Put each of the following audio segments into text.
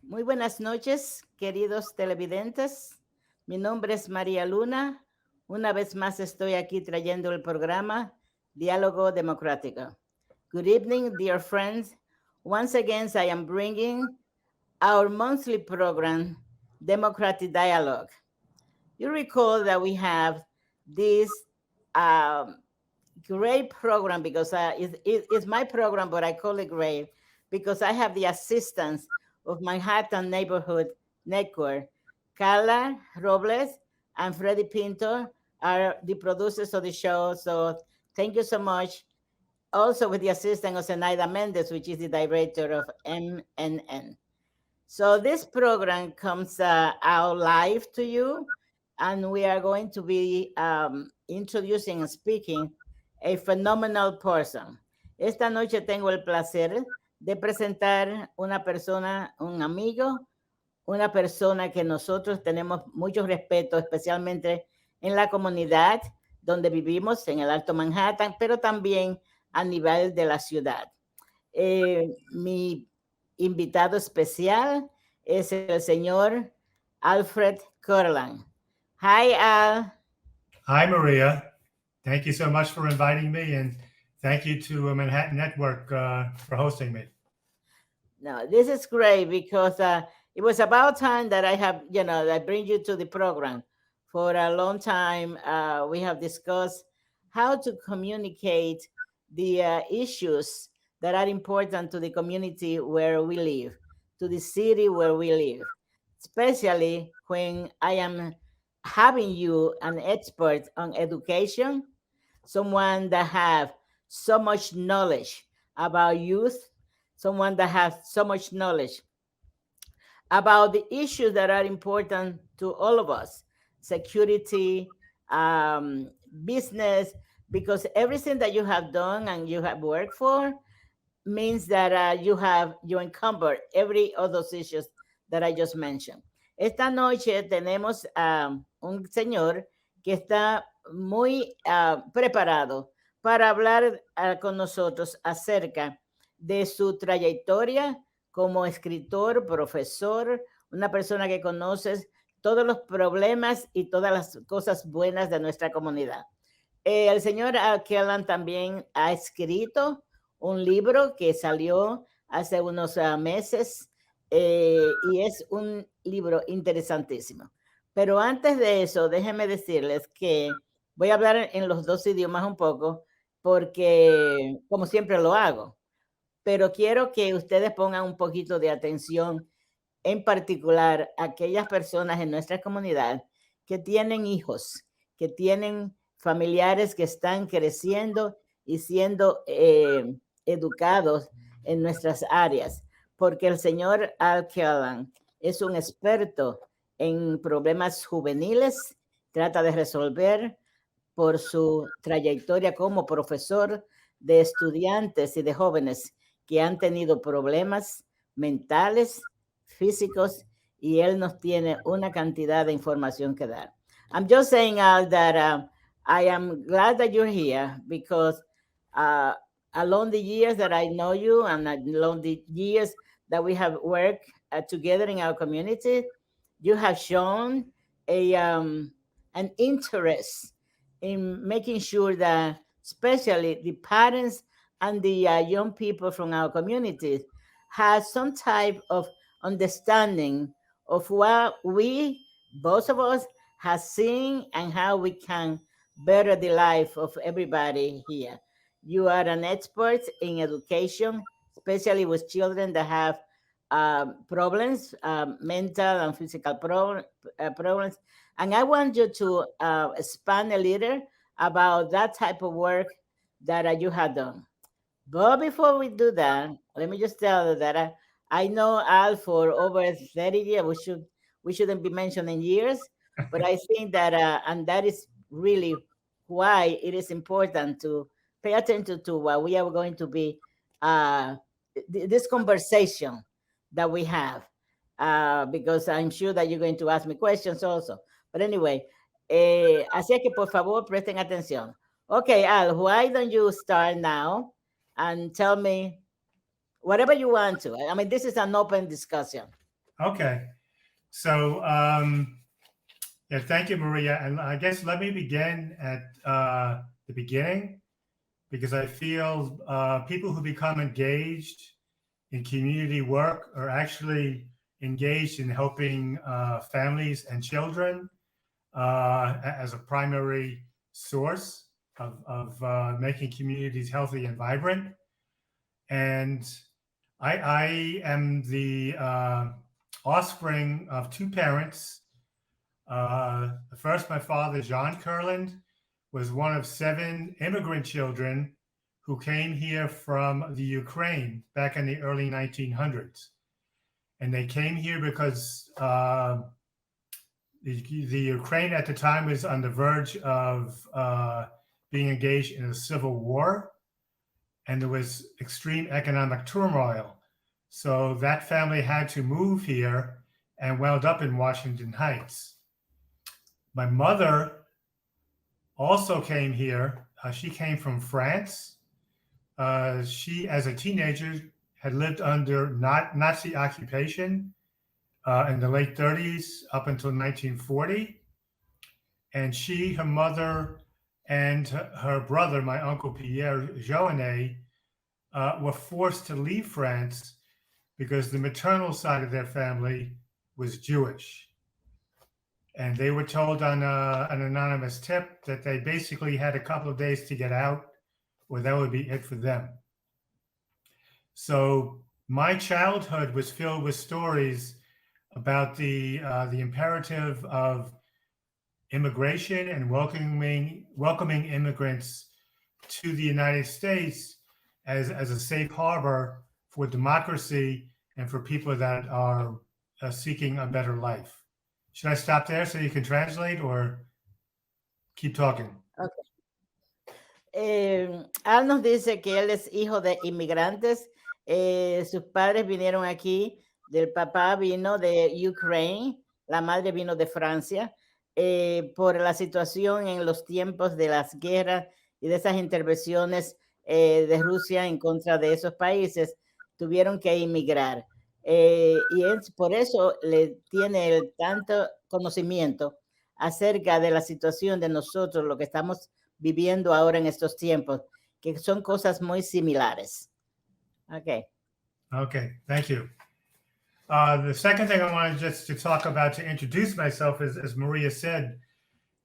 Muy buenas noches, queridos televidentes. Mi nombre es María Luna. Una vez más estoy aquí trayendo el programa Diálogo Democrático. Good evening, dear friends. Once again, I am bringing our monthly program, Democratic Dialogue. You recall that we have this great program because it's my program, but I call it great because I have the assistance of Manhattan Neighborhood Network. Carla Robles and Freddie Pinto are the producers of the show. So thank you so much. Also with the assistance of Zenaida Mendez, which is the director of MNN. So this program comes out live to you, and we are going to be introducing and speaking a phenomenal person. Esta noche tengo el placer de presentar una persona, un amigo, una persona que nosotros tenemos mucho respeto, especialmente en la comunidad donde vivimos, en el Alto Manhattan, pero también a nivel de la ciudad. Mi invitado especial es el señor Alfred Kurland. Hi, Al. Hi, Maria. Thank you so much for inviting me, and thank you to Manhattan Network for hosting me. No, this is great because it was about time that I bring you to the program. For a long time, we have discussed how to communicate the issues that are important to the community where we live, to the city where we live, especially when I am having you an expert on education, someone that have so much knowledge about youth, someone that has so much knowledge about the issues that are important to all of us, security, business, because everything that you have done and you have worked for means that you encumber every of those issues that I just mentioned. Esta noche tenemos a un señor que está muy preparado para hablar con nosotros acerca de su trayectoria como escritor, profesor, una persona que conoce todos los problemas y todas las cosas buenas de nuestra comunidad. El señor Kurland también ha escrito un libro que salió hace unos meses y es un libro interesantísimo. Pero antes de eso, déjenme decirles que voy a hablar en los dos idiomas un poco porque, como siempre lo hago, pero quiero que ustedes pongan un poquito de atención, en particular aquellas personas en nuestra comunidad que tienen hijos, que tienen familiares que están creciendo y siendo educados en nuestras áreas, porque el señor Al Kurland es un experto en problemas juveniles, trata de resolver por su trayectoria como profesor de estudiantes y de jóvenes que han tenido problemas mentales, físicos, y él nos tiene una cantidad de información que dar. I'm just saying, Al, that I am glad that you're here because along the years that I know you and along the years that we have worked together in our community, you have shown an interest in making sure that especially the parents and the young people from our communities have some type of understanding of what we, both of us, have seen and how we can better the life of everybody here. You are an expert in education, especially with children that have problems, mental and physical problems. And I want you to expand a little about that type of work that you have done. But before we do that, let me just tell you that I know Al for over 30 years. We shouldn't be mentioning years, but I think that and that is really why it is important to pay attention to what we are going to be this conversation that we have. because I'm sure that you're going to ask me questions also. But anyway, así es que por favor presten atención. Okay, Al, why don't you start now and tell me whatever you want to. I mean, this is an open discussion. Okay. So, yeah, thank you, Maria. And I guess let me begin at the beginning, because I feel people who become engaged in community work are actually engaged in helping families and children as a primary source of making communities healthy and vibrant. And I am the offspring of two parents. First, my father, John Kurland, was one of 7 immigrant children who came here from the Ukraine back in the early 1900s. And they came here because the Ukraine at the time was on the verge of being engaged in a civil war, and there was extreme economic turmoil. So that family had to move here and wound up in Washington Heights. My mother also came here. She came from France. She, as a teenager, had lived under Nazi occupation in the late 30s up until 1940. And she, her mother, and her brother, my uncle Pierre Joannet, were forced to leave France because the maternal side of their family was Jewish. And they were told on an anonymous tip that they basically had a couple of days to get out, or that would be it for them. So my childhood was filled with stories about the imperative of immigration and welcoming immigrants to the United States as a safe harbor for democracy and for people that are seeking a better life. Should I stop there so you can translate, or keep talking? Al nos dice que él es hijo de inmigrantes. Sus padres vinieron aquí, del papá vino de Ukraine, la madre vino de Francia, por la situación en los tiempos de las guerras y de esas intervenciones de Rusia en contra de esos países, tuvieron que emigrar. Y es por eso le tiene tanto conocimiento acerca de la situación de nosotros, lo que estamos viviendo ahora en estos tiempos, que son cosas muy similares. Okay. Okay, thank you. The second thing I wanted just to talk about to introduce myself, is, as Maria said,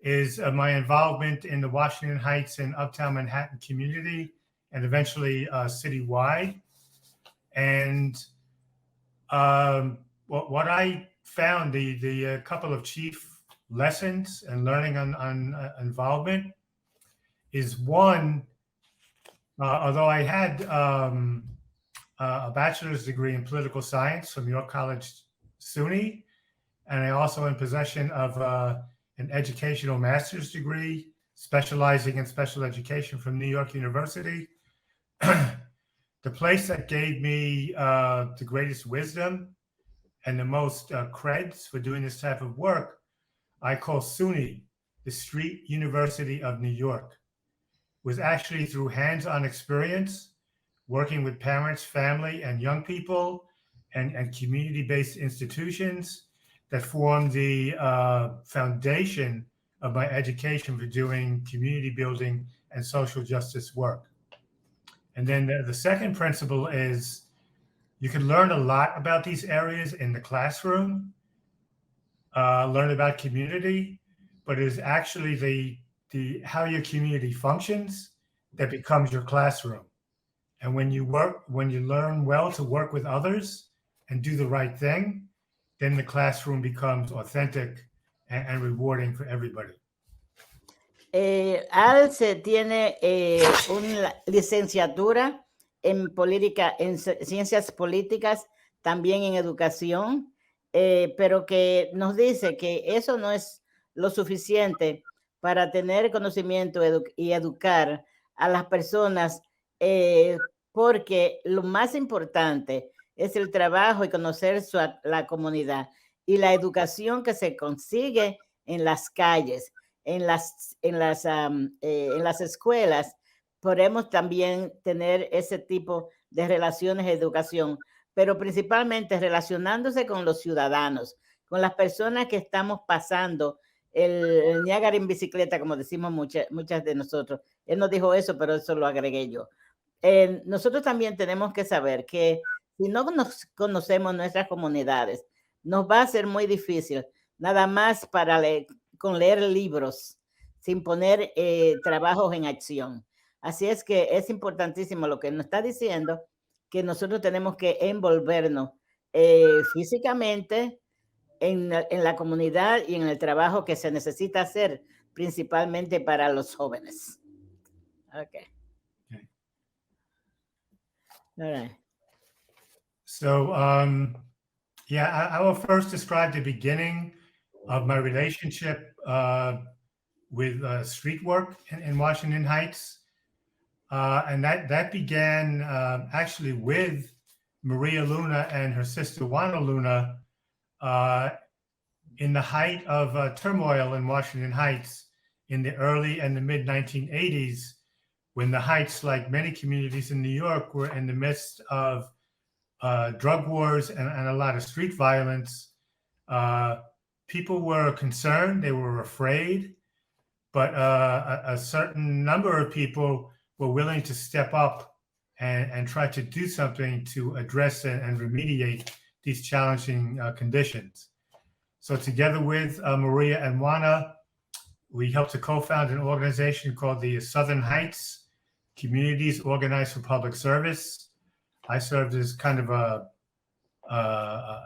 is my involvement in the Washington Heights and Uptown Manhattan community, and eventually citywide. And what I found, the couple of chief lessons and learning on involvement is, one, although I had a bachelor's degree in political science from York College, SUNY, and I also in possession of an educational master's degree specializing in special education from New York University. The place that gave me the greatest wisdom and the most creds for doing this type of work, I call SUNY, the Street University of New York, was actually through hands-on experience, working with parents, family, and young people, and community-based institutions, that formed the foundation of my education for doing community building and social justice work. And then the second principle is, you can learn a lot about these areas in the classroom, learn about community, but it is actually the how your community functions that becomes your classroom. And when you learn well to work with others and do the right thing, then the classroom becomes authentic and rewarding for everybody. Alce tiene una licenciatura en política, en ciencias políticas, también en educación, pero que nos dice que eso no es lo suficiente para tener conocimiento y educar a las personas, porque lo más importante es el trabajo y conocer la comunidad y la educación que se consigue en las calles, en las escuelas. Podemos también tener ese tipo de relaciones de educación, pero principalmente relacionándose con los ciudadanos, con las personas que estamos pasando el Niágara en bicicleta, como decimos muchas de nosotros. Él no dijo eso, pero eso lo agregué yo. Nosotros también tenemos que saber que si no nos conocemos nuestras comunidades, nos va a ser muy difícil, nada más con leer libros, sin poner trabajos en acción. Así es que es importantísimo lo que nos está diciendo, que nosotros tenemos que envolvernos físicamente en la comunidad y en el trabajo que se necesita hacer, principalmente para los jóvenes. Okay. All right. So, yeah, I will first describe the beginning of my relationship with street work in Washington Heights. And that began actually with Maria Luna and her sister Juana Luna in the height of turmoil in Washington Heights in the early and the mid 1980s, when the Heights, like many communities in New York, were in the midst of drug wars and a lot of street violence. People were concerned, they were afraid, but a certain number of people were willing to step up and try to do something to address and remediate these challenging conditions. So together with Maria and Juana, we helped to co-found an organization called the Southern Heights Communities Organized for Public Service. I served as kind of a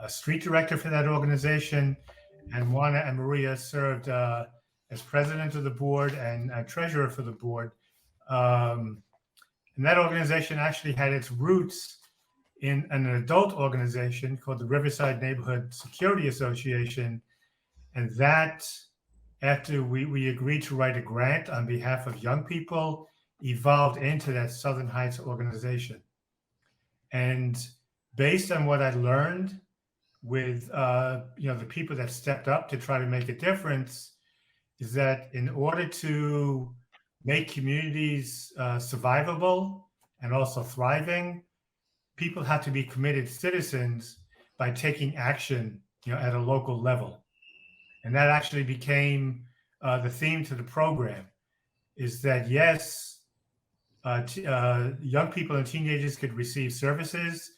street director for that organization, and Juana and Maria served as president of the board and treasurer for the board. And that organization actually had its roots in an adult organization called the Riverside Neighborhood Security Association. And that, after we agreed to write a grant on behalf of young people, evolved into that Southern Heights organization. And based on what I learned with the people that stepped up to try to make a difference, is that in order to make communities survivable and also thriving, people have to be committed citizens by taking action, at a local level. And that actually became the theme to the program, is that yes, young people and teenagers could receive services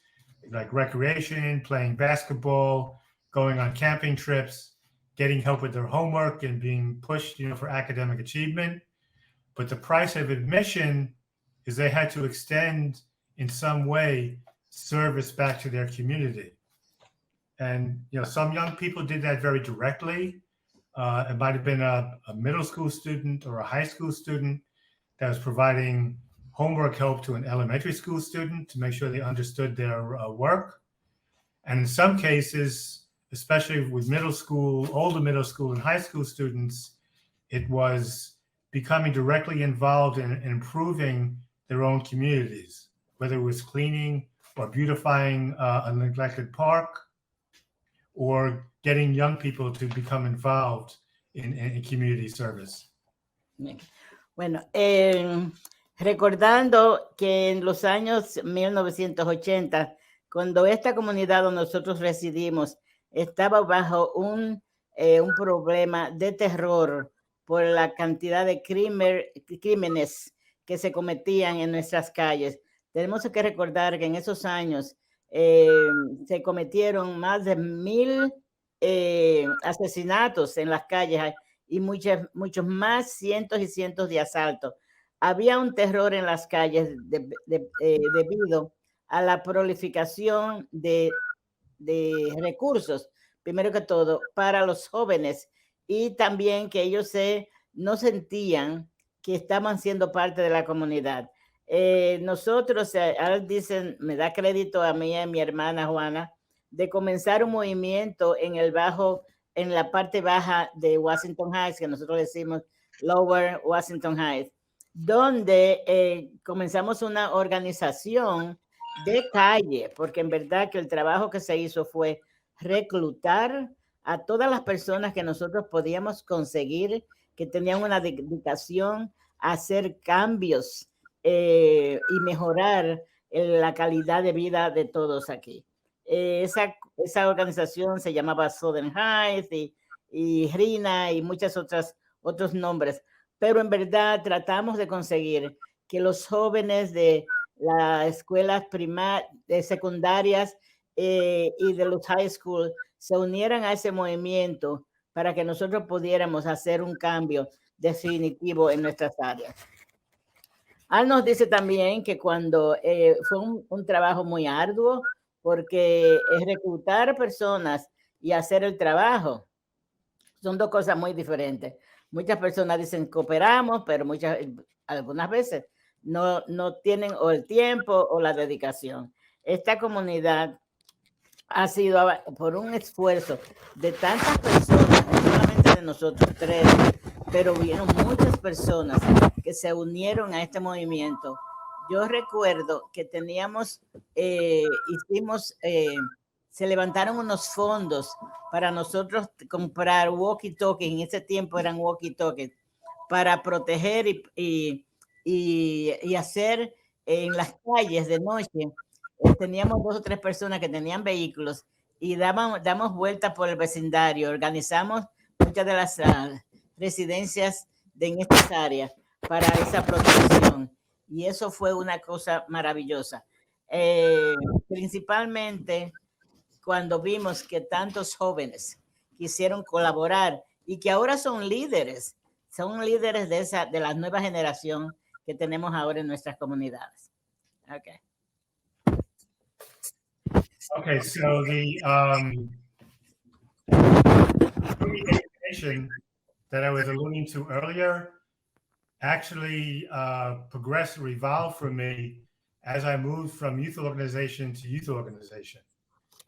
like recreation, playing basketball, going on camping trips, getting help with their homework and being pushed, for academic achievement. But the price of admission is they had to extend in some way service back to their community. And, some young people did that very directly. It might have been a middle school student or a high school student that was providing homework help to an elementary school student to make sure they understood their work. And in some cases, especially with older middle school and high school students, it was becoming directly involved in improving their own communities, whether it was cleaning or beautifying a neglected park, or getting young people to become involved in community service. Bueno, recordando que en los años 1980, cuando esta comunidad donde nosotros residimos estaba bajo un problema de terror por la cantidad de crímenes que se cometían en nuestras calles. Tenemos que recordar que en esos años se cometieron más de 1,000 asesinatos en las calles y muchos más, cientos y cientos de asaltos. Había un terror en las calles debido a la proliferación de recursos, primero que todo, para los jóvenes, y también que ellos no sentían que estaban siendo parte de la comunidad. Nosotros, dicen, me da crédito a mí y a mi hermana Juana, de comenzar un movimiento en la parte baja de Washington Heights, que nosotros decimos Lower Washington Heights, donde comenzamos una organización de calle, porque en verdad que el trabajo que se hizo fue reclutar a todas las personas que nosotros podíamos conseguir, que tenían una dedicación a hacer cambios y mejorar la calidad de vida de todos aquí. Esa organización se llamaba Southern Heights y RINA y muchas otros nombres, pero en verdad tratamos de conseguir que los jóvenes de las escuelas secundarias y de los high school se unieran a ese movimiento para que nosotros pudiéramos hacer un cambio definitivo en nuestras áreas. Al nos dice también que cuando fue un trabajo muy arduo, porque es reclutar personas y hacer el trabajo son dos cosas muy diferentes. Muchas personas dicen cooperamos, pero algunas veces no tienen o el tiempo o la dedicación. Esta comunidad ha sido por un esfuerzo de tantas personas, no solamente de nosotros tres, pero hubieron muchas personas que se unieron a este movimiento. Yo recuerdo que se levantaron unos fondos para nosotros comprar walkie-talkies, en ese tiempo eran walkie-talkies, para proteger y hacer en las calles de noche. Teníamos 2 o 3 personas que tenían vehículos y damos vueltas por el vecindario, organizamos muchas de las residencias en estas áreas para esa protección. Y eso fue una cosa maravillosa. Principalmente cuando vimos que tantos jóvenes quisieron colaborar y que ahora son líderes de la nueva generación que tenemos ahora en nuestras comunidades. Okay. Okay, so the education that I was alluding to earlier actually progressed, revolved for me as I moved from youth organization to youth organization.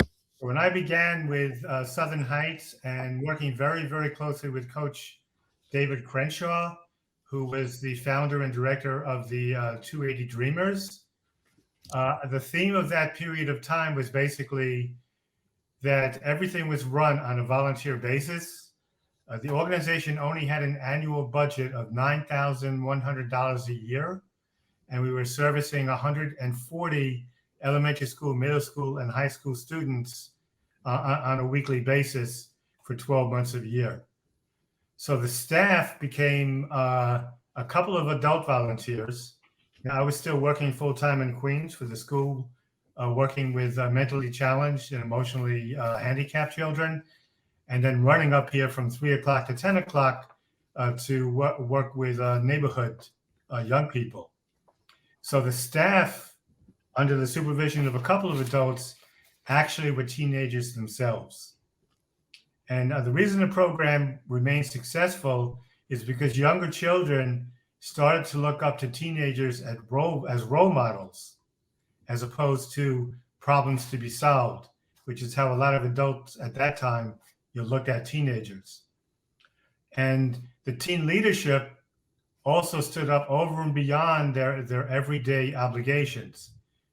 So when I began with Southern Heights and working very, very closely with Coach David Crenshaw, who was the founder and director of the 280 Dreamers, the theme of that period of time was basically that everything was run on a volunteer basis. The organization only had an annual budget of $9,100 a year, and we were servicing 140 elementary school, middle school, and high school students on a weekly basis for 12 months of the year. So the staff became a couple of adult volunteers. Now, I was still working full-time in Queens for the school, working with mentally challenged and emotionally handicapped children, and then running up here from 3 o'clock to 10 o'clock to work with neighborhood young people. So the staff, under the supervision of a couple of adults, actually were teenagers themselves. And the reason the program remained successful is because younger children started to look up to teenagers as role models, as opposed to problems to be solved, which is how a lot of adults at that time looked at teenagers. And the teen leadership also stood up over and beyond their everyday obligations.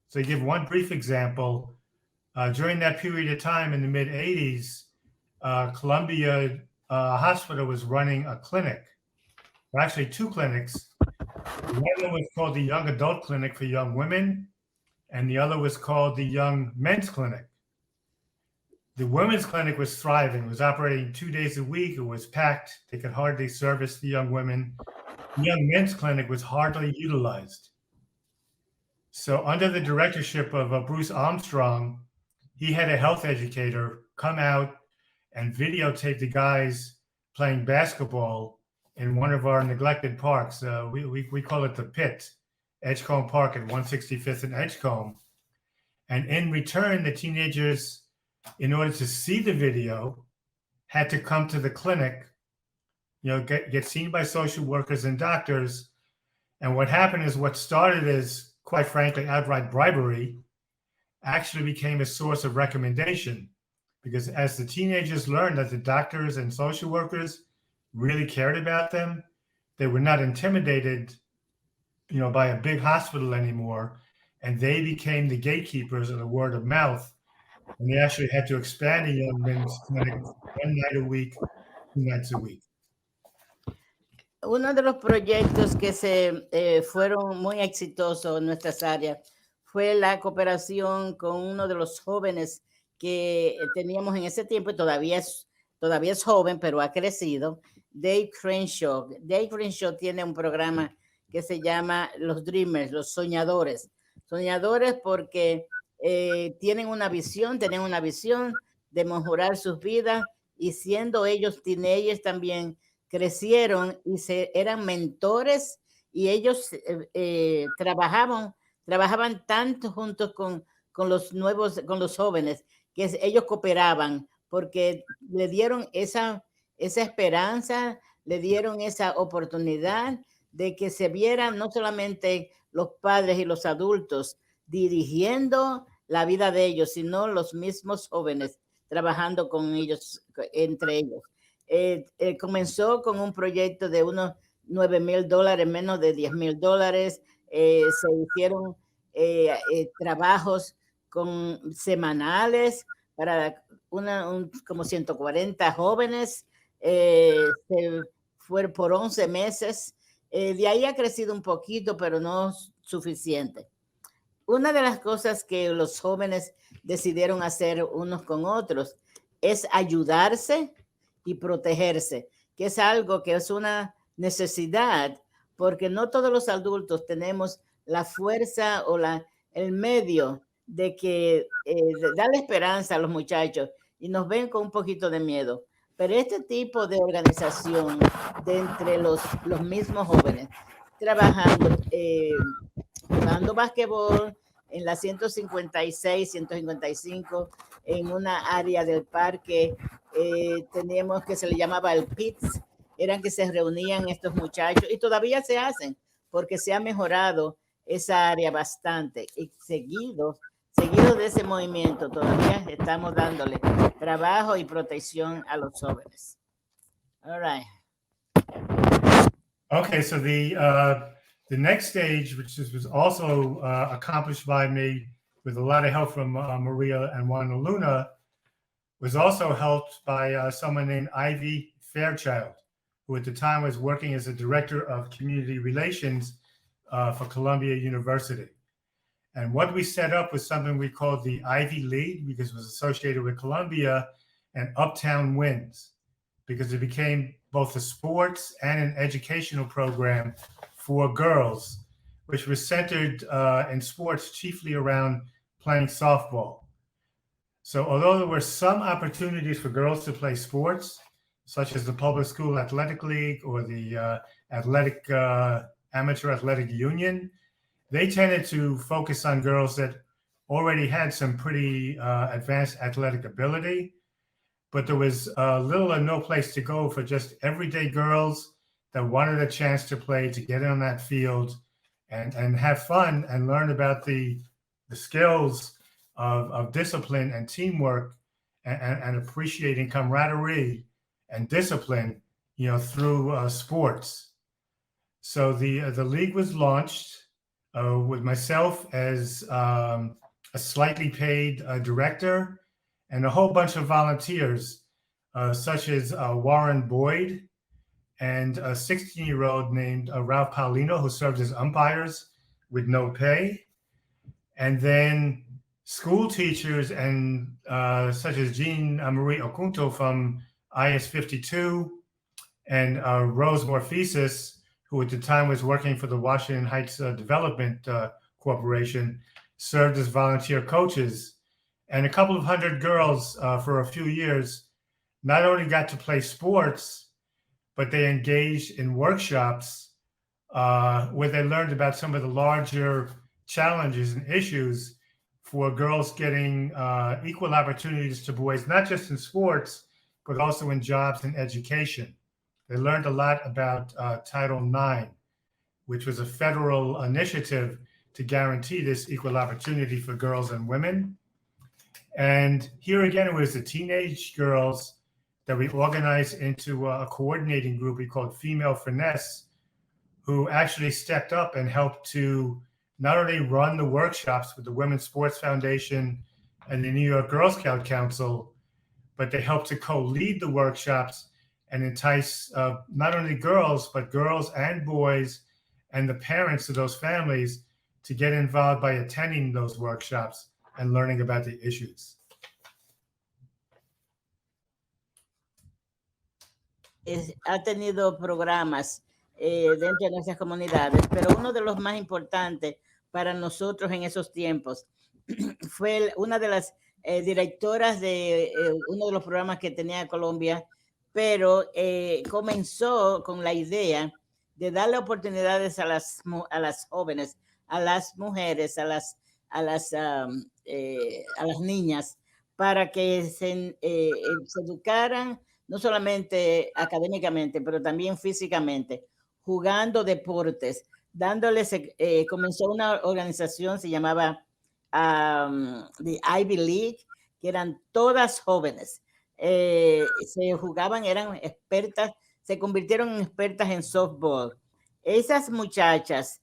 So to give one brief example, during that period of time in the mid-'80s, Columbia Hospital was running a clinic, or actually 2 clinics. One was called the Young Adult Clinic for young women, and the other was called the Young Men's Clinic. The women's clinic was thriving. It was operating 2 days a week. It was packed. They could hardly service the young women. The Young Men's Clinic was hardly utilized. So under the directorship of Bruce Armstrong, he had a health educator come out and videotape the guys playing basketball in one of our neglected parks. We call it the Pit, Edgecombe Park at 165th and Edgecombe. And in return, the teenagers, in order to see the video, had to come to the clinic, get seen by social workers and doctors. And what happened is what started as, quite frankly, outright bribery actually became a source of recommendation, because as the teenagers learned that the doctors and social workers really cared about them, they were not intimidated, by a big hospital anymore. and they became the gatekeepers of the word of mouth. And they actually had to expand the young men's clinic one night a week, 2 nights a week. Uno de los proyectos que fueron muy exitosos en nuestras áreas fue la cooperación con uno de los jóvenes que teníamos en ese tiempo, y todavía es joven, pero ha crecido, Dave Crenshaw. Dave Crenshaw tiene un programa que se llama Los Dreamers, los soñadores. Soñadores porque tienen una visión de mejorar sus vidas, y siendo ellos teenagers también, crecieron y eran mentores, y ellos trabajaban tanto juntos con los jóvenes, que ellos cooperaban porque le dieron esa esperanza, le dieron esa oportunidad de que se vieran no solamente los padres y los adultos dirigiendo la vida de ellos, sino los mismos jóvenes trabajando con ellos, entre ellos. Comenzó con un proyecto de unos $9,000, menos de $10,000. Se hicieron trabajos semanales para como 140 jóvenes. Se fue por 11 meses. De ahí ha crecido un poquito, pero no suficiente. Una de las cosas que los jóvenes decidieron hacer unos con otros es ayudarse y protegerse, que es algo que es una necesidad, porque no todos los adultos tenemos la fuerza o el medio de darle esperanza a los muchachos, y nos ven con un poquito de miedo. Pero este tipo de organización de entre los mismos jóvenes, trabajando, jugando basquetbol en la 156, 155, en una área del parque, teníamos que se le llamaba el PITS, eran que se reunían estos muchachos, y todavía se hacen, porque se ha mejorado esa área bastante, y seguido de ese movimiento todavía estamos dándole trabajo y protección a los jóvenes. All right. Okay, so the next stage, which was also accomplished by me with a lot of help from Maria and Juana Luna, was also helped by someone named Ivy Fairchild, who at the time was working as a director of community relations for Columbia University. And what we set up was something we called the Ivy League, because it was associated with Columbia, and Uptown Wins, because it became both a sports and an educational program for girls, which was centered in sports chiefly around playing softball. So although there were some opportunities for girls to play sports, such as the Public School Athletic League or the Amateur Athletic Union, they tended to focus on girls that already had some pretty advanced athletic ability, but there was little or no place to go for just everyday girls that wanted a chance to play, to get on that field and have fun and learn about the skills of discipline and teamwork and appreciating camaraderie and discipline, through sports. So the league was launched with myself as a slightly paid director, and a whole bunch of volunteers, such as Warren Boyd and a 16-year-old named Ralph Paulino, who served as umpires with no pay. And then school teachers and such as Jean Marie Okunto from IS 52 and Rose Morphesis, who at the time was working for the Washington Heights Development Corporation, served as volunteer coaches. And a couple of hundred girls for a few years not only got to play sports, but they engaged in workshops where they learned about some of the larger challenges and issues for girls getting equal opportunities to boys, not just in sports, but also in jobs and education. They learned a lot about Title IX, which was a federal initiative to guarantee this equal opportunity for girls and women. And here again, it was the teenage girls that we organized into a coordinating group we called Female Finesse, who actually stepped up and helped to not only run the workshops with the Women's Sports Foundation and the New York Girl Scout Council, but they help to co-lead the workshops and entice not only girls, but girls and boys and the parents of those families to get involved by attending those workshops and learning about the issues. Ha tenido programas dentro de nuestras comunidades, pero uno de los más importantes para nosotros en esos tiempos fue una de las directoras de uno de los programas que tenía Colombia, pero comenzó con la idea de darle oportunidades a las jóvenes, a las mujeres, a las niñas, para que se educaran no solamente académicamente, pero también físicamente, jugando deportes, dándoles, comenzó una organización, se llamaba the Ivy League, que eran todas jóvenes, se jugaban, eran expertas, se convirtieron en expertas en softball. Esas muchachas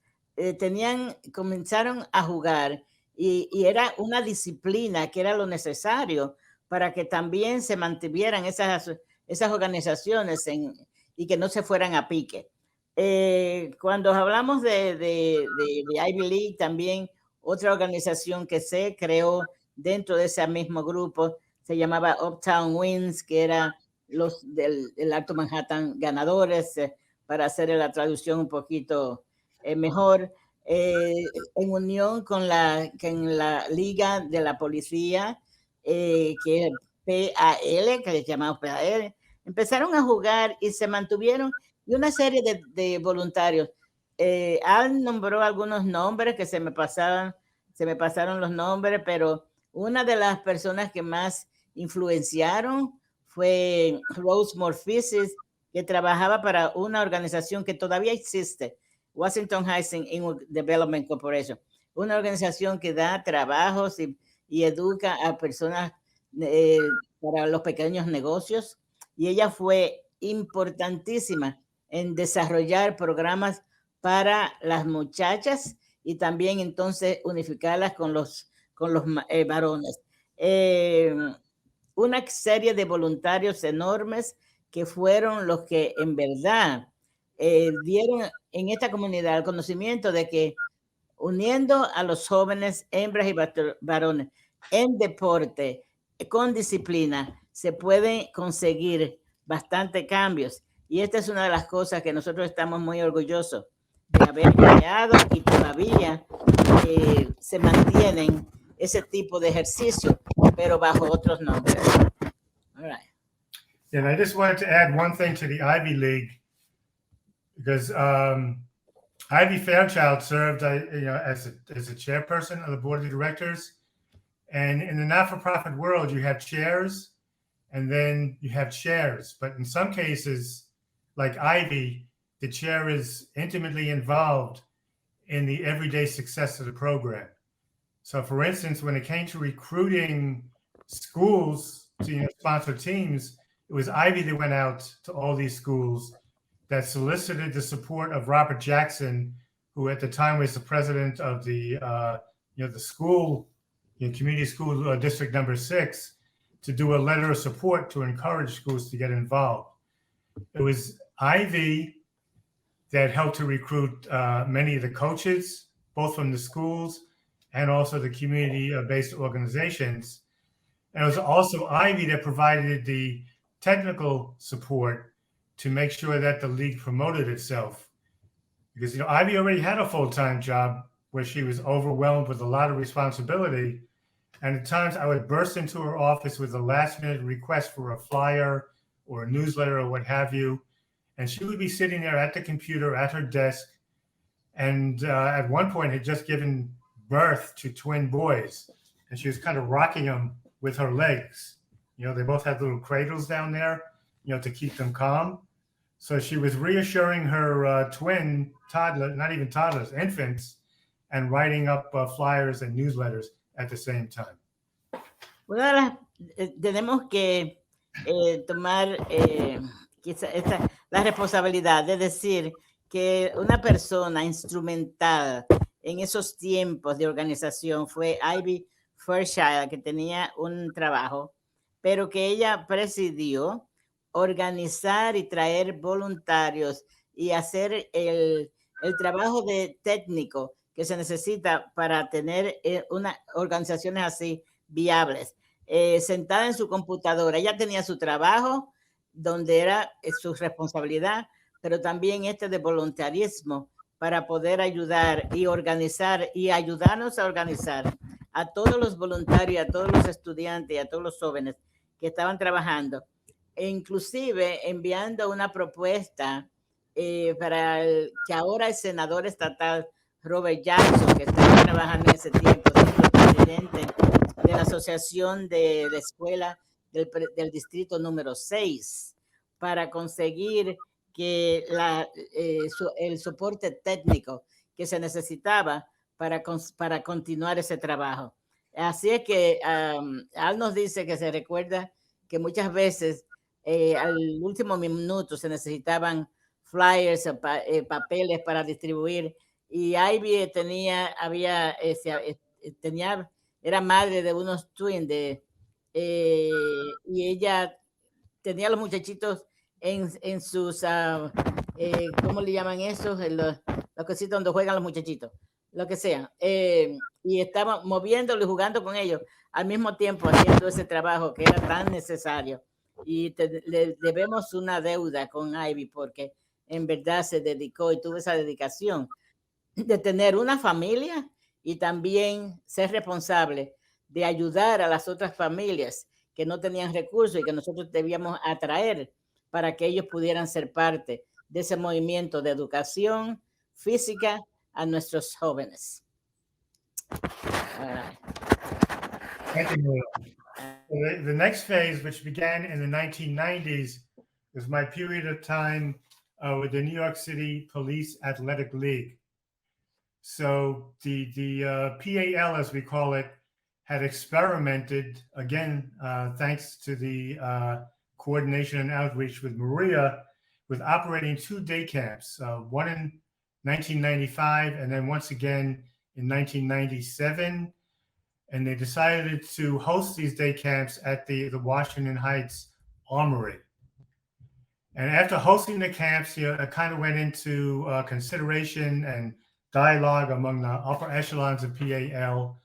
comenzaron a jugar y era una disciplina que era lo necesario para que también se mantuvieran esas organizaciones y que no se fueran a pique. Cuando hablamos de Ivy League, también otra organización que se creó dentro de ese mismo grupo se llamaba Uptown Wins, que era los del Alto Manhattan ganadores, para hacer la traducción un poquito mejor, en unión con la Liga de la Policía, que es PAL, que les llamamos PAL, empezaron a jugar y se mantuvieron, y una serie de voluntarios. Al nombró algunos nombres que se me pasaron los nombres, pero una de las personas que más influenciaron fue Rose Morphysis, que trabajaba para una organización que todavía existe, Washington Heights Development Corporation, una organización que da trabajos y educa a personas para los pequeños negocios, y ella fue importantísima en desarrollar programas para las muchachas y también entonces unificarlas con los varones. Una serie de voluntarios enormes que fueron los que en verdad dieron en esta comunidad el conocimiento de que uniendo a los jóvenes, hembras y varones, en deporte, con disciplina, se pueden conseguir bastantes cambios. Y esta es una de las cosas que nosotros estamos muy orgullosos de haber creado, y todavía se mantienen ese tipo de ejercicio, pero bajo otros nombres. All right. And I just wanted to add one thing to the Ivy League, because Ivy Fairchild served, as a chairperson of the board of directors. And in the not-for-profit world, you have chairs, and then you have chairs. But in some cases, like Ivy, the chair is intimately involved in the everyday success of the program. So, for instance, when it came to recruiting schools to sponsor teams, it was Ivy that went out to all these schools, that solicited the support of Robert Jackson, who at the time was the president of the school, community school district number 6, to do a letter of support to encourage schools to get involved. It was Ivy that helped to recruit many of the coaches, both from the schools and also the community-based organizations. And it was also Ivy that provided the technical support to make sure that the league promoted itself. Because, Ivy already had a full-time job where she was overwhelmed with a lot of responsibility. And at times I would burst into her office with a last-minute request for a flyer or a newsletter or what have you. And she would be sitting there at the computer at her desk. And at one point had just given birth to twin boys. And she was kind of rocking them with her legs. They both had little cradles down there, to keep them calm. So she was reassuring her twin toddler, not even toddlers, infants, and writing up flyers and newsletters at the same time. Tenemos que tomar la responsabilidad de decir que una persona instrumental en esos tiempos de organización fue Ivy Fairchild, que tenía un trabajo, pero que ella presidió organizar y traer voluntarios y hacer el trabajo de técnico que se necesita para tener una organizaciones así viables. Sentada en su computadora, ella tenía su trabajo donde era su responsabilidad, pero también de voluntarismo para poder ayudar y organizar y ayudarnos a organizar a todos los voluntarios, a todos los estudiantes, a todos los jóvenes que estaban trabajando, e inclusive enviando una propuesta para que ahora el senador estatal Robert Jackson, que estaba trabajando en ese tiempo, siendo presidente de la asociación de la escuela del distrito número 6, para conseguir que el soporte técnico que se necesitaba para continuar ese trabajo. Así es que Al nos dice que se recuerda que muchas veces al último minuto se necesitaban flyers, papeles para distribuir, y Ivy era madre de unos twins y ella tenía a los muchachitos en sus, ¿cómo le llaman esos? Los cositos donde juegan los muchachitos, lo que sea. Y estaba moviéndolo y jugando con ellos al mismo tiempo, haciendo ese trabajo que era tan necesario. Y le debemos una deuda con Ivy porque en verdad se dedicó y tuvo esa dedicación de tener una familia y también ser responsable de ayudar a las otras familias que no tenían recursos y que nosotros debíamos atraer para que ellos pudieran ser parte de ese movimiento de educación física a nuestros jóvenes. Thank you, Maria. The next phase, which began in the 1990s, was my period of time with the New York City Police Athletic League. So the PAL, as we call it, had experimented, again, thanks to the coordination and outreach with Maria, with operating 2 day camps, one in 1995 and then once again in 1997. And they decided to host these day camps at the Washington Heights Armory. And after hosting the camps, it kind of went into consideration and dialogue among the upper echelons of PAL.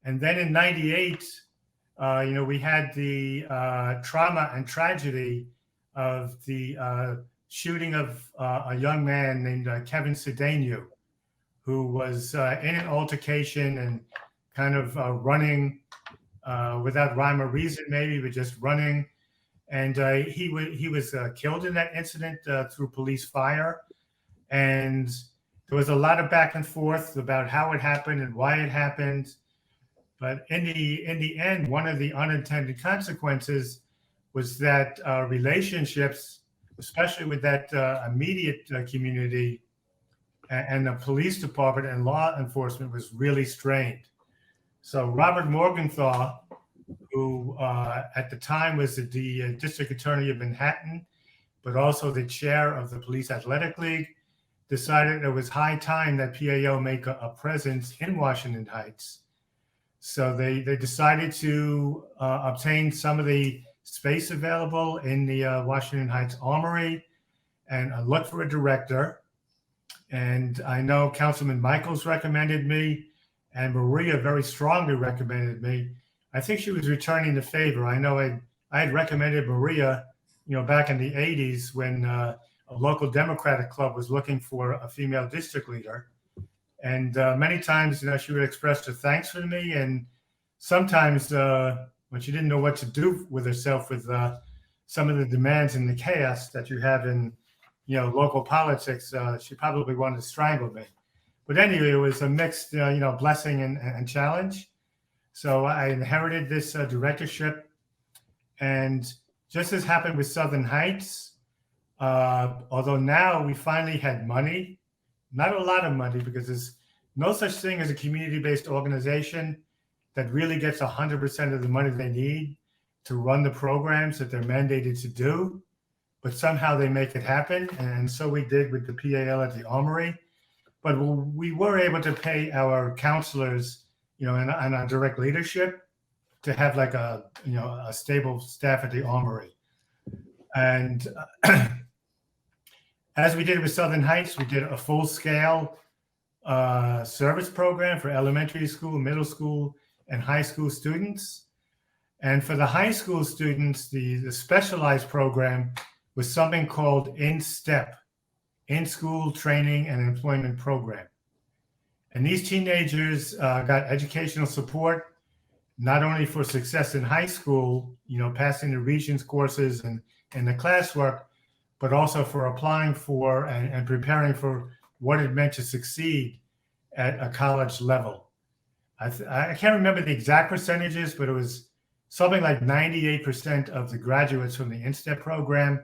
And then in 98, we had the trauma and tragedy of the shooting of a young man named Kevin Cedeno, who was in an altercation and kind of running without rhyme or reason, maybe, but just running. And he was killed in that incident through police fire. And there was a lot of back and forth about how it happened and why it happened. But in the end, one of the unintended consequences was that relationships, especially with that immediate community and the police department and law enforcement, was really strained. So Robert Morgenthau, who at the time was the district attorney of Manhattan, but also the chair of the Police Athletic League, decided it was high time that PAO make a presence in Washington Heights. So they decided to obtain some of the space available in the Washington Heights Armory and look for a director. And I know Councilman Michaels recommended me, and Maria very strongly recommended me. I think she was returning the favor. I know I had recommended Maria, back in the 80s when a local Democratic club was looking for a female district leader. And many times, she would express her thanks for me. And sometimes when she didn't know what to do with herself with some of the demands and the chaos that you have in, local politics, she probably wanted to strangle me. But anyway, it was a mixed, blessing and challenge. So I inherited this directorship. And just as happened with Southern Heights, although now we finally had money, not a lot of money, because there's no such thing as a community-based organization that really gets 100% of the money they need to run the programs that they're mandated to do, but somehow they make it happen. And so we did with the PAL at the Armory. but we were able to pay our counselors, and our direct leadership to have like a stable staff at the armory. And as we did with Southern Heights, we did a full-scale service program for elementary school, middle school, and high school students. And for the high school students, the specialized program was something called InStep, In-School Training and Employment Program. And these teenagers got educational support, not only for success in high school, passing the Regents courses and the classwork, but also for applying for and preparing for what it meant to succeed at a college level. I can't remember the exact percentages, but it was something like 98% of the graduates from the InStep program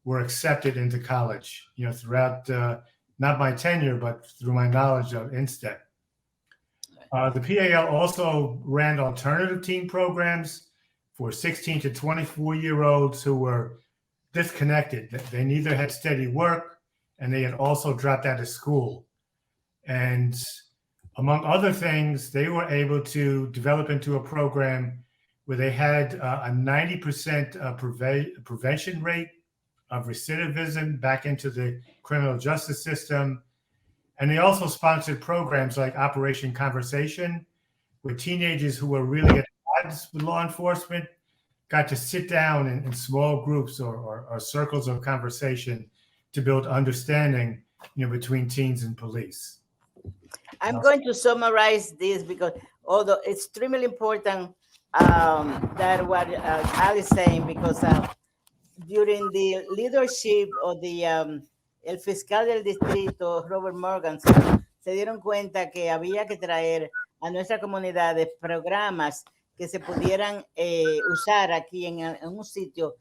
were accepted into college, throughout not my tenure, but through my knowledge of InStep. The PAL also ran alternative teen programs for 16 to 24-year-olds who were disconnected. They neither had steady work, and they had also dropped out of school. And among other things, they were able to develop into a program where they had a 90% prevention rate of recidivism back into the criminal justice system. And they also sponsored programs like Operation Conversation, where teenagers who were really at odds with law enforcement got to sit down in small groups or circles of conversation to build understanding, between teens and police. I'm going to summarize this because although it's extremely important that what Al is saying, because during the leadership of the el fiscal del distrito, Robert Morgan, se dieron cuenta que había que traer a nuestras comunidades programas que se pudieran usar aquí en un sitio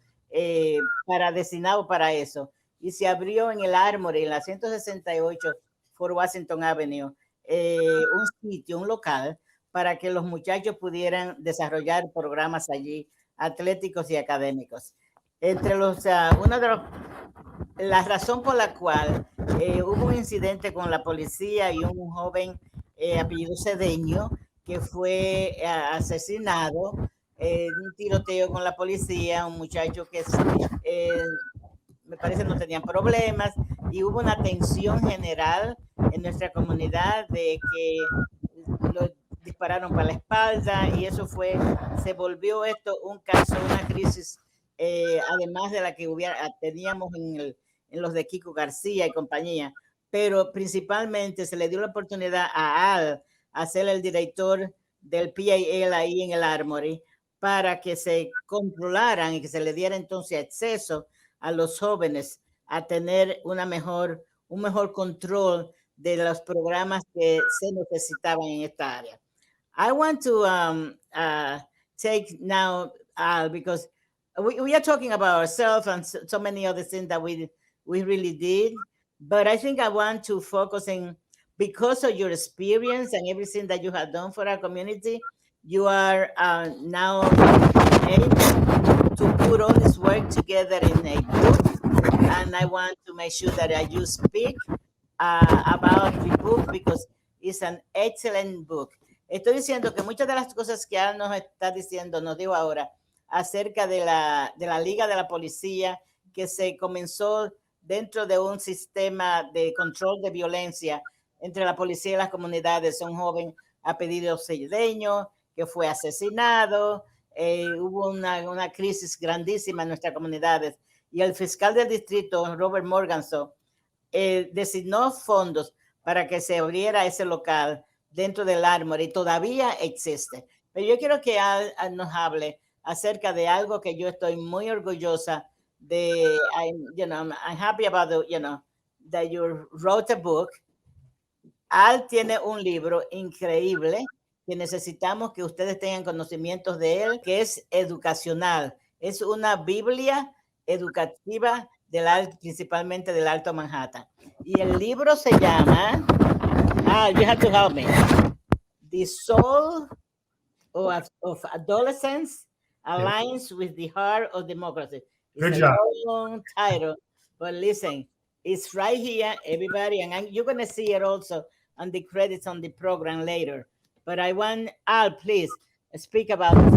destinado para eso. Y se abrió en el Armory, en la 168 Fort Washington Avenue, un sitio, un local, para que los muchachos pudieran desarrollar programas allí, atléticos y académicos. Entre la razón por la cual hubo un incidente con la policía y un joven apellido Cedeño que fue asesinado en un tiroteo con la policía, un muchacho que me parece no tenían problemas, y hubo una tensión general en nuestra comunidad de que lo dispararon para la espalda, y eso se volvió esto un caso, una crisis, además de la que teníamos en los de Kiko García y compañía, pero principalmente se le dio la oportunidad a Al a ser el director del PAL ahí en el Armory, para que se controlaran y que se le diera entonces acceso a los jóvenes a tener un mejor control de los programas que se necesitaban en esta área. I want to take now, because we are talking about ourselves and so many other things that we really did, but I think I want to focus in, because of your experience and everything that you have done for our community, you are now able to put all this work together in a book, and I want to make sure that you speak about the book because it's an excellent book. Estoy diciendo que muchas de las cosas que Al nos está diciendo, nos dijo ahora, acerca de la Liga de la Policía, que se comenzó dentro de un sistema de control de violencia entre la policía y las comunidades. Un joven apellido Cedeño que fue asesinado, hubo una crisis grandísima en nuestras comunidades, y el fiscal del distrito, Robert Morganson, designó fondos para que se abriera ese local dentro del Armory, y todavía existe. Pero yo quiero que Al nos hable acerca de algo que yo estoy muy orgullosa de. I'm happy about that you wrote a book. Al tiene un libro increíble que necesitamos que ustedes tengan conocimientos de él, que es educacional. Es una Biblia educativa principalmente del Alto Manhattan. Y el libro se llama, you have to help me, The Soul of Adolescence Aligns with the Heart of Democracy. It's Good a job. long title, but listen, It's right here, everybody, and you're going to see it also on the credits on the program later. But I want Al, please speak about this.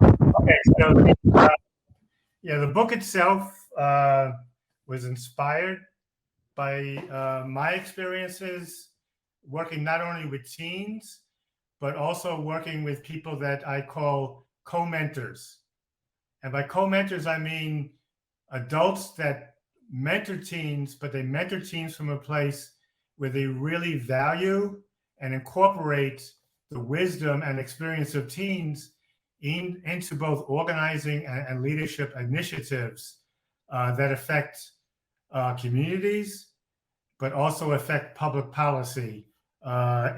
Okay, so yeah, the book itself was inspired by my experiences working not only with teens, but also working with people that I call co-mentors. And by co-mentors, I mean adults that mentor teens, but they mentor teens from a place where they really value and incorporate the wisdom and experience of teens into both organizing and leadership initiatives that affect communities, but also affect public policy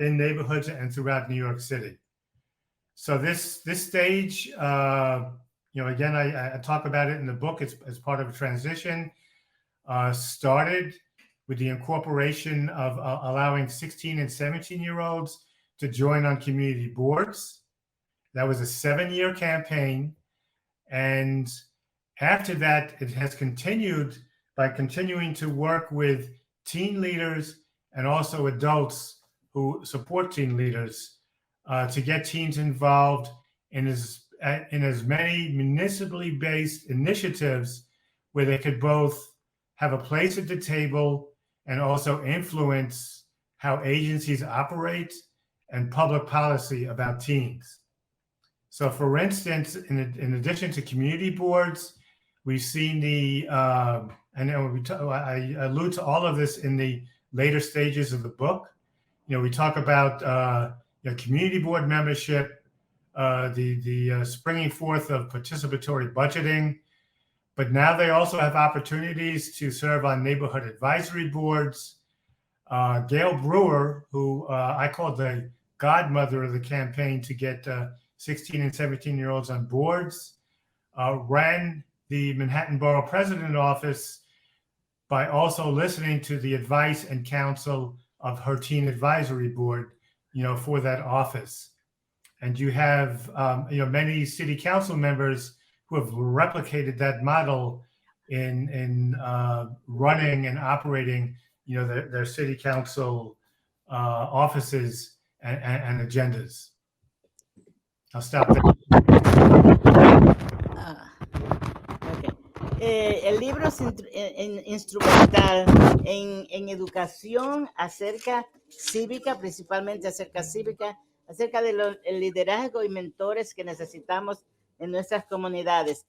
in neighborhoods and throughout New York City. So this stage, again, I talk about it in the book. It's as part of a transition. Started with the incorporation of allowing 16 and 17-year-olds to join on community boards. That was a 7-year campaign. And after that, it has continued by continuing to work with teen leaders and also adults who support teen leaders to get teens involved in as many municipally based initiatives where they could both have a place at the table and also influence how agencies operate and public policy about teens. So, for instance, in addition to community boards, we've seen I allude to all of this in the later stages of the book. We talk about community board membership, the springing forth of participatory budgeting, but now they also have opportunities to serve on neighborhood advisory boards. Gail Brewer, who I call the godmother of the campaign to get 16 and 17-year-olds on boards, ran the Manhattan Borough President Office by also listening to the advice and counsel of her teen advisory board, for that office. And you have, many city council members who have replicated that model in running and operating, their city council offices and agendas. I'll stop there. Okay. El libro es instrumental en educación acerca cívica, principalmente acerca cívica, acerca del liderazgo y mentores que necesitamos en nuestras comunidades.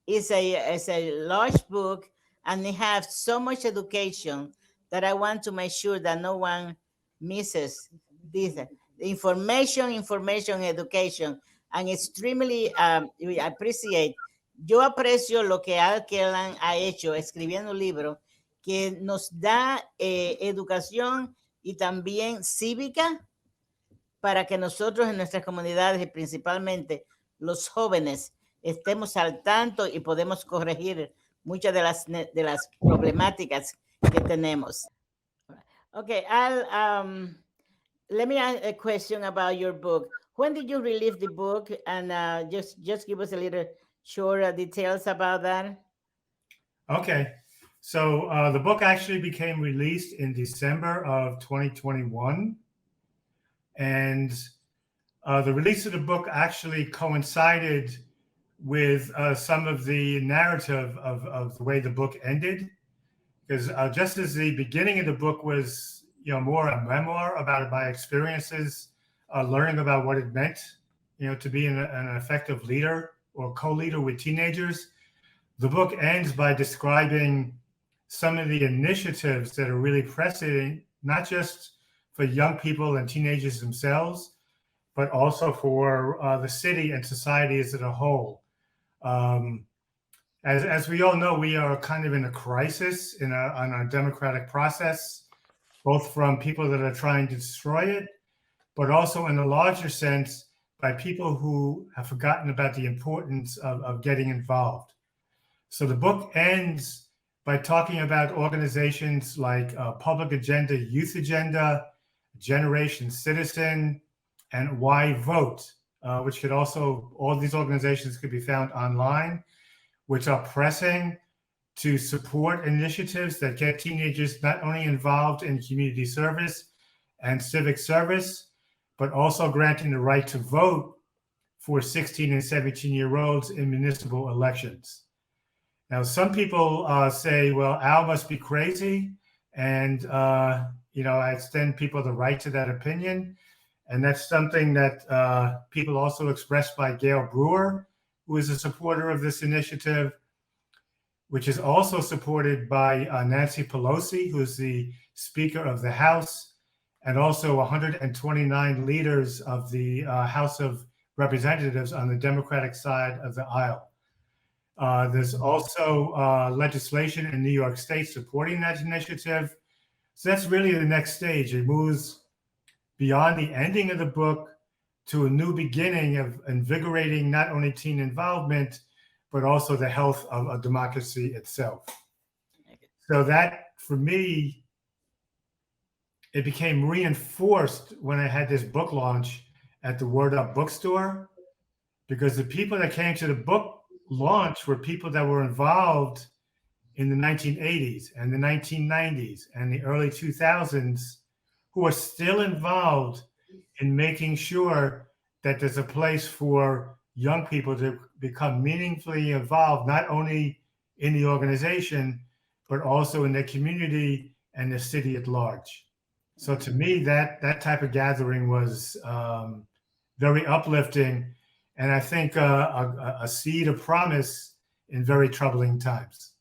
It's a large book, and it has so much education that I want to make sure that no one misses this information, education, and extremely appreciate. Yo aprecio lo que Kurland ha hecho escribiendo un libro que nos da educación y también cívica para que nosotros en nuestras comunidades y principalmente los jóvenes estemos al tanto y podemos corregir muchas de las problemáticas que tenemos. Okay, let me ask a question about your book. When did you release the book? And just give us a little short details about that. Okay. So the book actually became released in December of 2021. And the release of the book actually coincided with some of the narrative of the way the book ended. Because just as the beginning of the book was, more a memoir about my experiences, learning about what it meant, to be an effective leader or co-leader with teenagers, the book ends by describing some of the initiatives that are really pressing, not just for young people and teenagers themselves, but also for the city and society as a whole. As we all know, we are kind of in a crisis on our democratic process, both from people that are trying to destroy it, but also in a larger sense by people who have forgotten about the importance of getting involved. So the book ends by talking about organizations like Public Agenda, Youth Agenda, Generation Citizen, and Why Vote, which could also, all these organizations could be found online, which are pressing to support initiatives that get teenagers not only involved in community service and civic service, but also granting the right to vote for 16 and 17-year-olds in municipal elections. Now, some people say, well, Al must be crazy. And, I extend people the right to that opinion. And that's something that people also expressed by Gail Brewer, who is a supporter of this initiative, which is also supported by Nancy Pelosi, who's the Speaker of the House, and also 129 leaders of the House of Representatives on the Democratic side of the aisle. There's also legislation in New York State supporting that initiative. So that's really the next stage. It moves beyond the ending of the book to a new beginning of invigorating not only teen involvement, but also the health of a democracy itself. So that, for me, it became reinforced when I had this book launch at the Word Up bookstore, because the people that came to the book launch were people that were involved in the 1980s and the 1990s and the early 2000s, who are still involved in making sure that there's a place for young people to become meaningfully involved, not only in the organization, but also in their community and the city at large. So to me, that type of gathering was very uplifting, and I think a seed of promise in very troubling times.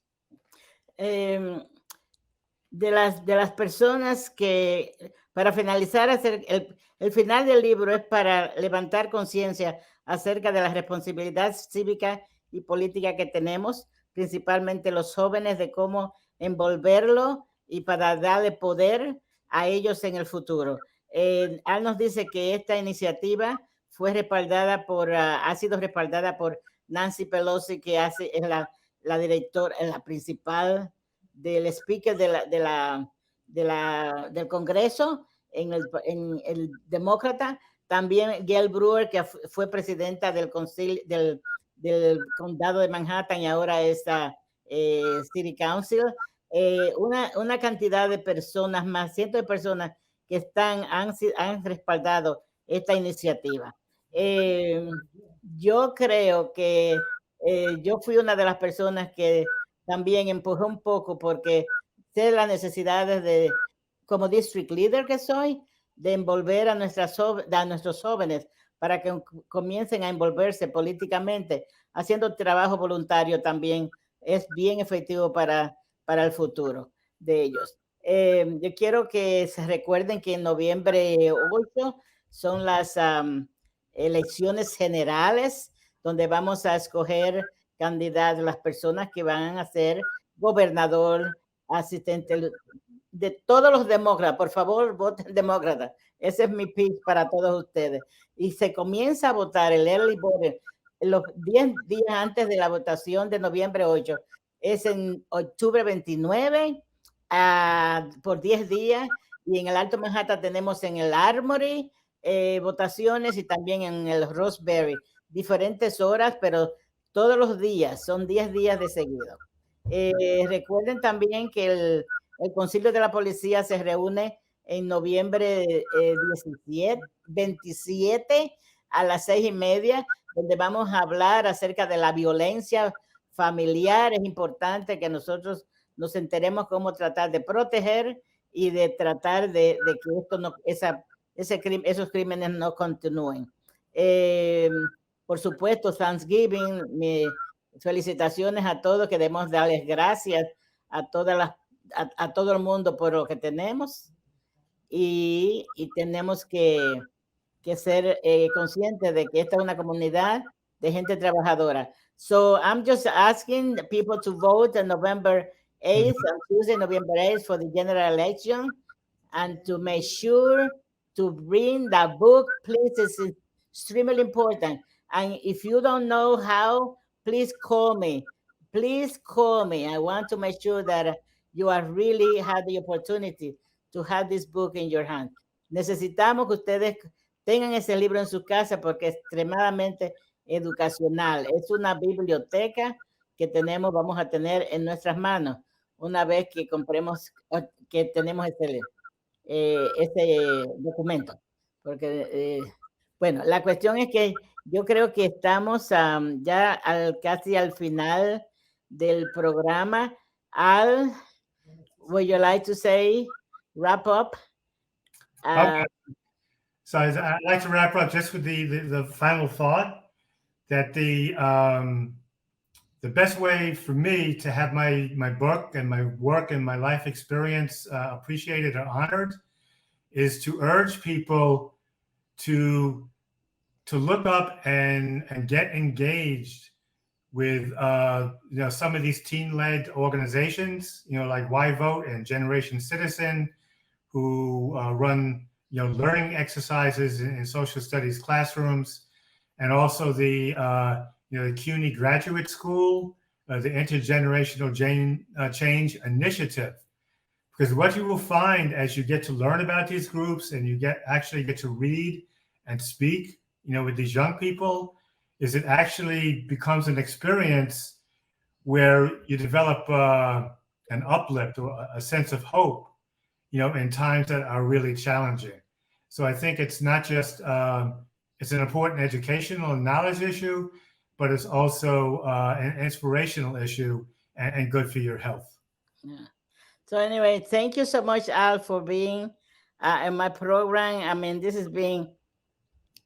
De las personas que, para finalizar, el final del libro es para levantar conciencia acerca de la responsabilidad cívica y política que tenemos, principalmente los jóvenes, de cómo envolverlo y para darle poder a ellos en el futuro. Al nos dice que esta iniciativa fue respaldada ha sido respaldada por Nancy Pelosi, que es la directora, la principal del speaker del Congreso en el Demócrata. También Gail Brewer, que fue presidenta del condado de Manhattan y ahora es City Council. Una cantidad de personas, más cientos de personas que han respaldado esta iniciativa. Yo creo que yo fui una de las personas que también empujó un poco, porque sé las necesidades como district leader que soy, de envolver a nuestros jóvenes para que comiencen a envolverse políticamente. Haciendo trabajo voluntario también es bien efectivo para el futuro de ellos. Yo quiero que se recuerden que en noviembre 8 son las elecciones generales, donde vamos a escoger candidatos, las personas que van a ser gobernador, asistente de todos los demócratas. Por favor, voten demócrata. Ese es mi pitch para todos ustedes. Y se comienza a votar el early voter los 10 días antes de la votación de noviembre 8. Es en octubre 29 por 10 días. Y en el Alto Manhattan tenemos en el Armory votaciones, y también en el Roseberry. Diferentes horas, pero todos los días, son 10 días de seguido. Recuerden también que el Concilio de la Policía se reúne en noviembre 27 a las 6:30, donde vamos a hablar acerca de la violencia familiar. Es importante que nosotros nos enteremos cómo tratar de proteger y de tratar de que esos crímenes no continúen. Por supuesto, Thanksgiving, felicitaciones a todos, que debemos darles gracias a todo el mundo por lo que tenemos, y tenemos que ser conscientes de que esta es una comunidad de gente trabajadora. So I'm just asking the people to vote on November 8th, on Tuesday, November 8th, for the general election, and to make sure to bring that book, please. It's extremely important. And if you don't know how, please call me. Please call me. I want to make sure that you are really have the opportunity to have this book in your hand. Necesitamos que ustedes tengan ese libro en su casa, porque es extremadamente educacional. Es una biblioteca que vamos a tener en nuestras manos una vez que compremos, que tenemos ese documento. Porque, bueno, la cuestión es que yo creo que estamos ya casi al final del programa. Al, would you like to say, wrap up? Okay. So I'd like to wrap up just with the final thought that the best way for me to have my book and my work and my life experience appreciated and honored is to urge people to look up and get engaged with some of these teen-led organizations, like Why Vote and Generation Citizen, who run learning exercises in social studies classrooms, and also the CUNY Graduate School, the Intergenerational Change Initiative. Because what you will find as you get to learn about these groups and you actually get to read and speak, with these young people, is it actually becomes an experience where you develop an uplift or a sense of hope, in times that are really challenging. So I think it's not just, it's an important educational and knowledge issue, but it's also an inspirational issue and good for your health. Yeah. So anyway, thank you so much, Al, for being in my program. I mean, this has been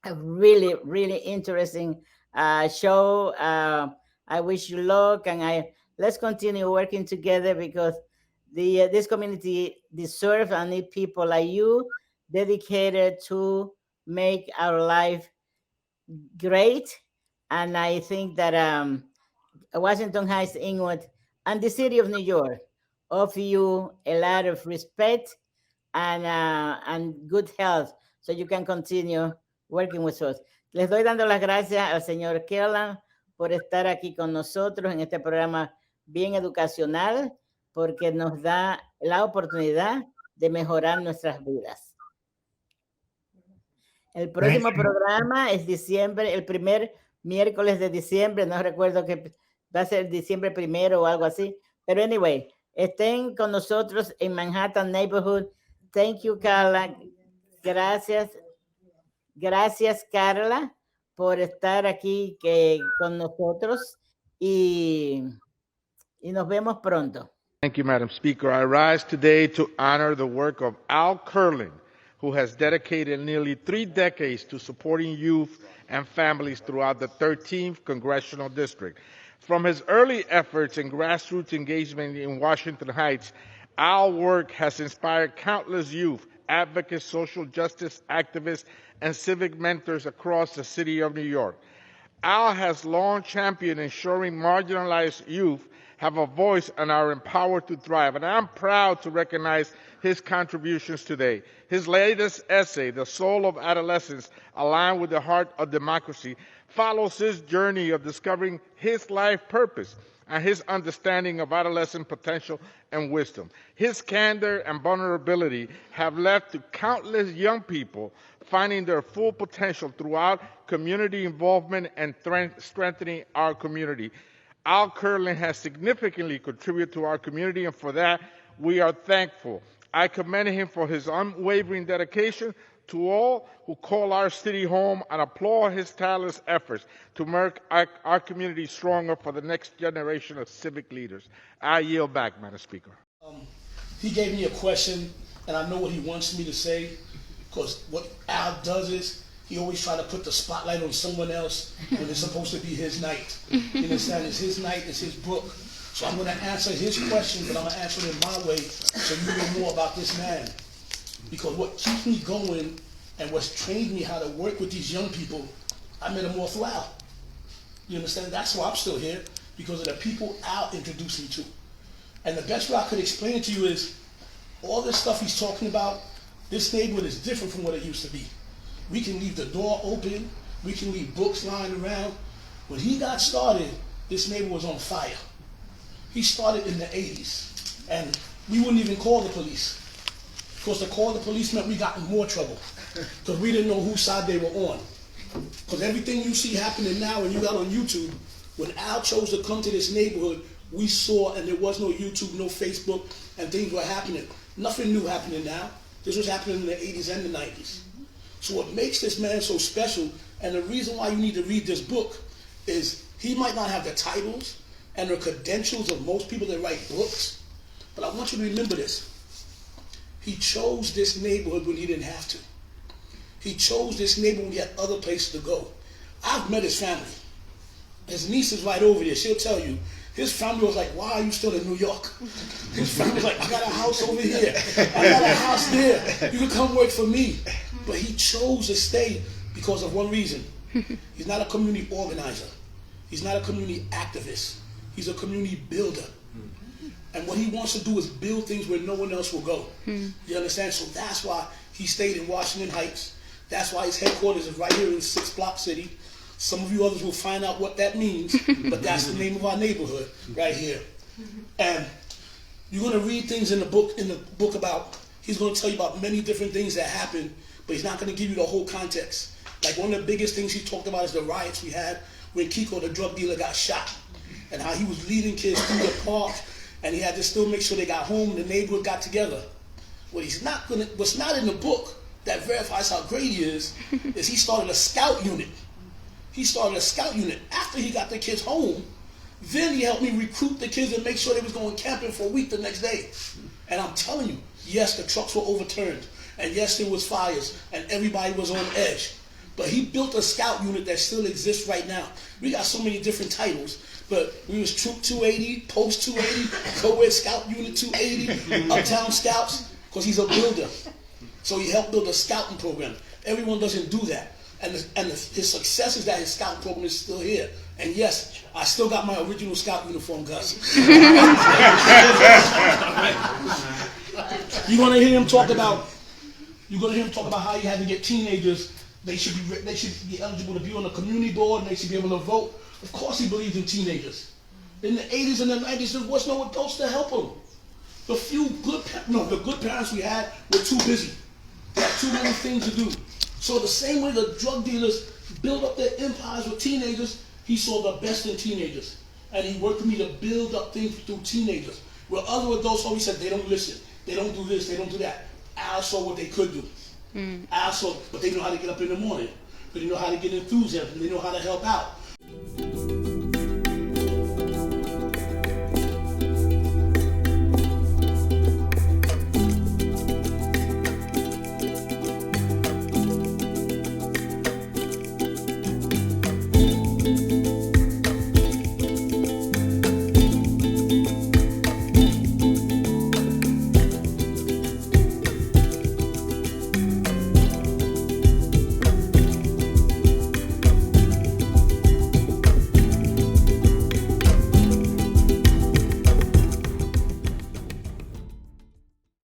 a really, really interesting show. I wish you luck, and let's continue working together, because this community deserves and need people like you, dedicated to make our life great. And I think that Washington Heights, Inwood, and the city of New York offer you a lot of respect and good health, so you can continue working with us. Les doy dando las gracias al señor Kurland por estar aquí con nosotros en este programa bien educacional, porque nos da la oportunidad de mejorar nuestras vidas. El próximo programa es diciembre, el primer miércoles de diciembre, no recuerdo que va a ser diciembre 1 o algo así, pero anyway, estén con nosotros en Manhattan Neighborhood. Thank you, Carla. Gracias, Carla, por estar aquí con nosotros, y nos vemos pronto. Thank you, Madam Speaker. I rise today to honor the work of Al Kurland, who has dedicated nearly 3 decades to supporting youth and families throughout the 13th Congressional District. From his early efforts in grassroots engagement in Washington Heights, Al's work has inspired countless youth, advocates, social justice activists, and civic mentors across the city of New York. Al has long championed ensuring marginalized youth have a voice and are empowered to thrive, and I'm proud to recognize his contributions today. His latest essay, The Soul of Adolescence Aligns with the Heart of Democracy, follows his journey of discovering his life purpose and his understanding of adolescent potential and wisdom. His candor and vulnerability have led to countless young people finding their full potential throughout community involvement and strengthening our community. Al Kurland has significantly contributed to our community, and for that, we are thankful. I commend him for his unwavering dedication to all who call our city home and applaud his tireless efforts to make our community stronger for the next generation of civic leaders. I yield back, Madam Speaker. He gave me a question, and I know what he wants me to say, because what Al does is he always try to put the spotlight on someone else when it's supposed to be his night. You understand? It's his night, it's his book. So I'm going to answer his question, but I'm going to answer it in my way so you know more about this man. Because what keeps me going and what's trained me how to work with these young people, I met them all through Al. You understand? That's why I'm still here, because of the people Al introduced me to. And the best way I could explain it to you is, all this stuff he's talking about, this neighborhood is different from what it used to be. We can leave the door open, we can leave books lying around. When he got started, this neighborhood was on fire. He started in the 80s, and we wouldn't even call the police. Because to call the police meant we got in more trouble, because we didn't know whose side they were on. Because everything you see happening now and you got on YouTube When Al chose to come to this neighborhood, we saw, and there was no YouTube, no Facebook, and things were happening. Nothing new happening now. This was happening in the 80s and the 90s. So what makes this man so special, and the reason why you need to read this book, is he might not have the titles and the credentials of most people that write books, but I want you to remember this. He chose this neighborhood when he didn't have to. He chose this neighborhood when he had other places to go. I've met his family. His niece is right over there. She'll tell you. His family was like, why are you still in New York? His family was like, I got a house over here. I got a house there. You can come work for me. But he chose to stay because of one reason. He's not a community organizer. He's not a community activist. He's a community builder. And what he wants to do is build things where no one else will go. You understand? So that's why he stayed in Washington Heights. That's why his headquarters is right here in 6 Block City. Some of you others will find out what that means, but that's the name of our neighborhood right here. And you're going to read things in the book about, he's going to tell you about many different things that happened, but he's not going to give you the whole context. Like one of the biggest things he talked about is the riots we had when Kiko, the drug dealer, got shot, and how he was leading kids through the park, and he had to still make sure they got home and the neighborhood got together. What's not in the book that verifies how great he is he started a scout unit. He started a scout unit after he got the kids home. Then he helped me recruit the kids and make sure they was going camping for a week the next day. And I'm telling you, yes, the trucks were overturned. And yes, there was fires and everybody was on edge. But he built a scout unit that still exists right now. We got so many different titles, but we was Troop 280, Post 280, Co-Ed Scout Unit 280, Uptown Scouts, because he's a builder. So he helped build a scouting program. Everyone doesn't do that. And his success is that his scout program is still here. And yes, I still got my original scout uniform, Gus. You're gonna hear him talk about how he had to get teenagers. They should be eligible to be on the community board, and they should be able to vote. Of course, he believed in teenagers. In the 80s and the 90s, there was no adults to help him. The good parents we had were too busy. They had too many things to do. So the same way the drug dealers build up their empires with teenagers, he saw the best in teenagers. And he worked with me to build up things through teenagers. Where other adults always said, they don't listen, they don't do this, they don't do that. Al saw what they could do. Al saw, but they know how to get up in the morning. They know how to get enthusiasm, they know how to help out.